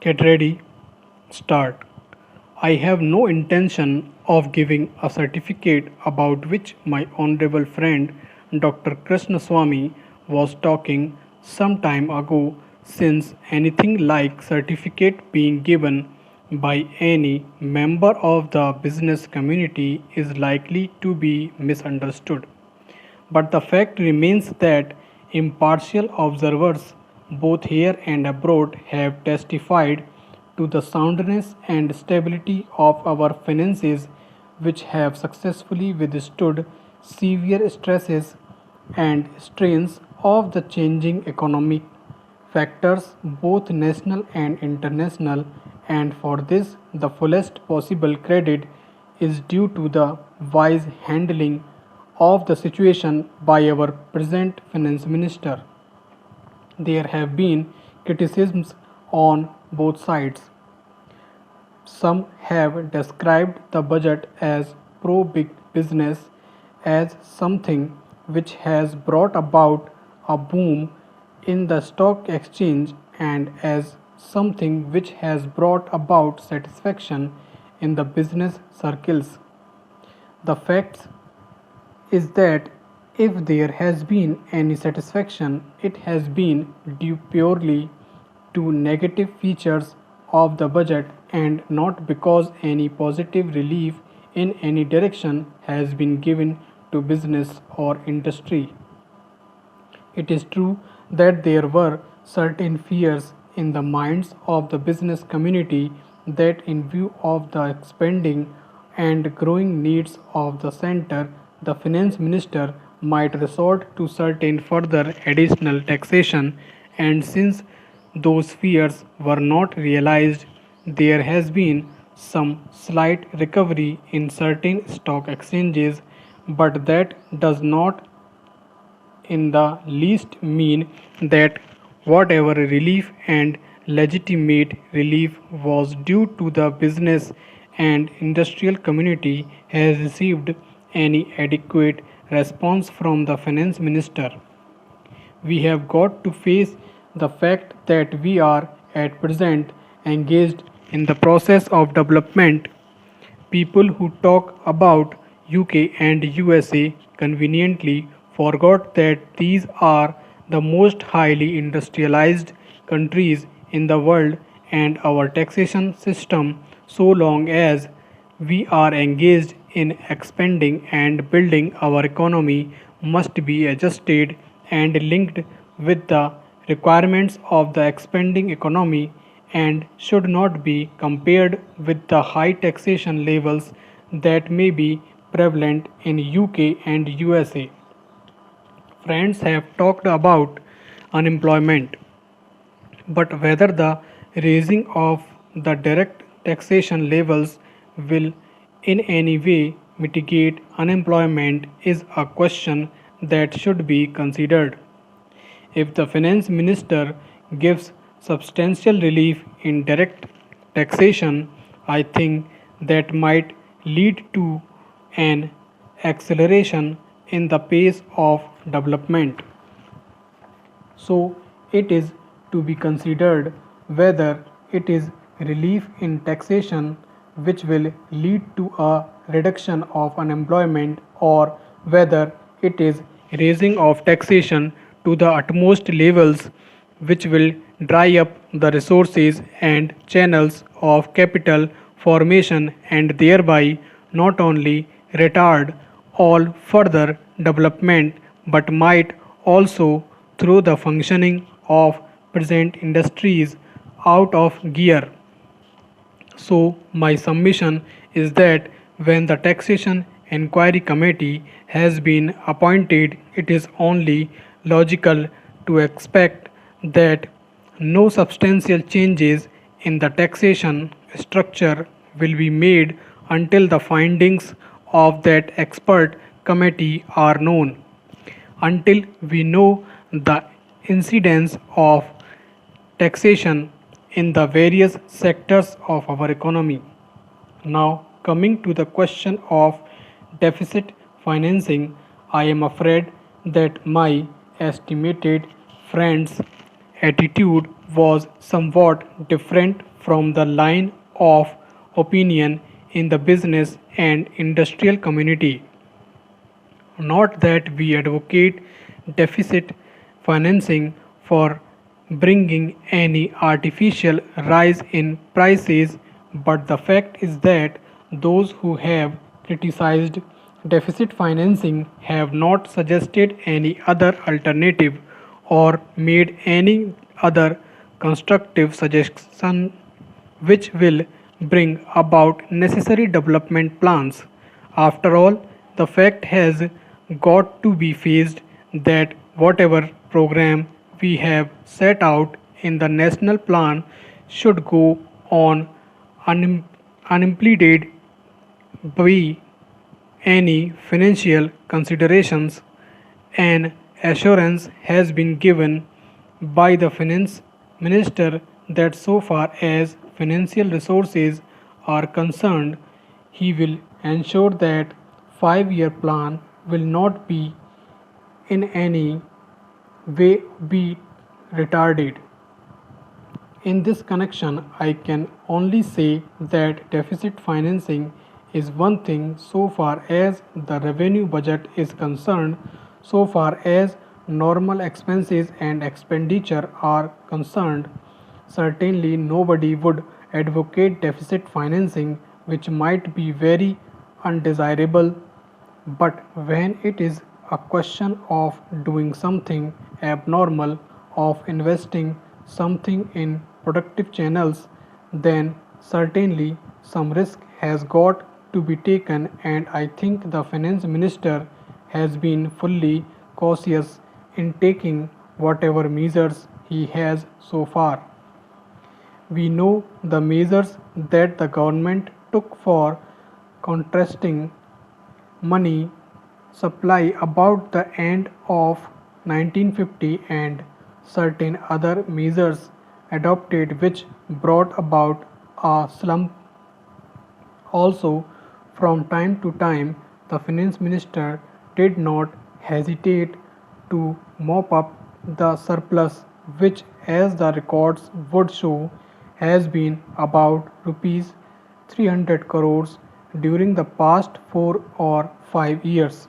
Get ready, start. I have no intention of giving a certificate about which my honorable friend Dr. Krishnaswamy was talking some time ago, since anything like certificate being given by any member of the business community is likely to be misunderstood. But the fact remains that impartial observers, both here and abroad, have testified to the soundness and stability of our finances, which have successfully withstood severe stresses and strains of the changing economic factors, both national and international, and for this the fullest possible credit is due to the wise handling of the situation by our present finance minister. There have been criticisms on both sides. Some have described the budget as pro big business, as something which has brought about a boom in the stock exchange, and as something which has brought about satisfaction in the business circles. The facts is that if there has been any satisfaction, it has been due purely to negative features of the budget and not because any positive relief in any direction has been given to business or industry. It is true that there were certain fears in the minds of the business community that, in view of the expanding and growing needs of the center, the finance minister might resort to certain further additional taxation, and since those fears were not realized, there has been some slight recovery in certain stock exchanges, but that does not in the least mean that whatever relief and legitimate relief was due to the business and industrial community has received any adequate response from the finance minister. We have got to face the fact that we are at present engaged in the process of development. People who talk about UK and USA conveniently forgot that these are the most highly industrialized countries in the world, and our taxation system, so long as we are engaged in expanding and building our economy, must be adjusted and linked with the requirements of the expanding economy, and should not be compared with the high taxation levels that may be prevalent in UK and USA. Friends have talked about unemployment, but whether the raising of the direct taxation levels will in any way mitigate unemployment is a question that should be considered. If the finance minister gives substantial relief in direct taxation, I think that might lead to an acceleration in the pace of development. So, it is to be considered whether it is relief in taxation which will lead to a reduction of unemployment, or whether it is raising of taxation to the utmost levels which will dry up the resources and channels of capital formation, and thereby not only retard all further development but might also throw the functioning of present industries out of gear. So, my submission is that when the Taxation Inquiry Committee has been appointed, it is only logical to expect that no substantial changes in the taxation structure will be made until the findings of that expert committee are known. Until we know the incidence of taxation in the various sectors of our economy. Now, coming to the question of deficit financing, I am afraid that my estimated friend's attitude was somewhat different from the line of opinion in the business and industrial community. Not that we advocate deficit financing for bringing any artificial rise in prices, but the fact is that those who have criticized deficit financing have not suggested any other alternative or made any other constructive suggestion which will bring about necessary development plans. After all, the fact has got to be faced that whatever program we have set out in the national plan should go on unimpeded by any financial considerations. An assurance has been given by the finance minister that so far as financial resources are concerned, he will ensure that 5-year plan will not be in any way be retarded. In this connection, I can only say that deficit financing is one thing so far as the revenue budget is concerned, so far as normal expenses and expenditure are concerned. Certainly, nobody would advocate deficit financing, which might be very undesirable, but when it is a question of doing something abnormal, of investing something in productive channels, then certainly some risk has got to be taken, and I think the finance minister has been fully cautious in taking whatever measures he has so far. We know the measures that the government took for contrasting money supply about the end of 1950 and certain other measures adopted which brought about a slump. Also, from time to time, the finance minister did not hesitate to mop up the surplus, which, as the records would show, has been about rupees 300 crores during the past 4 or 5 years.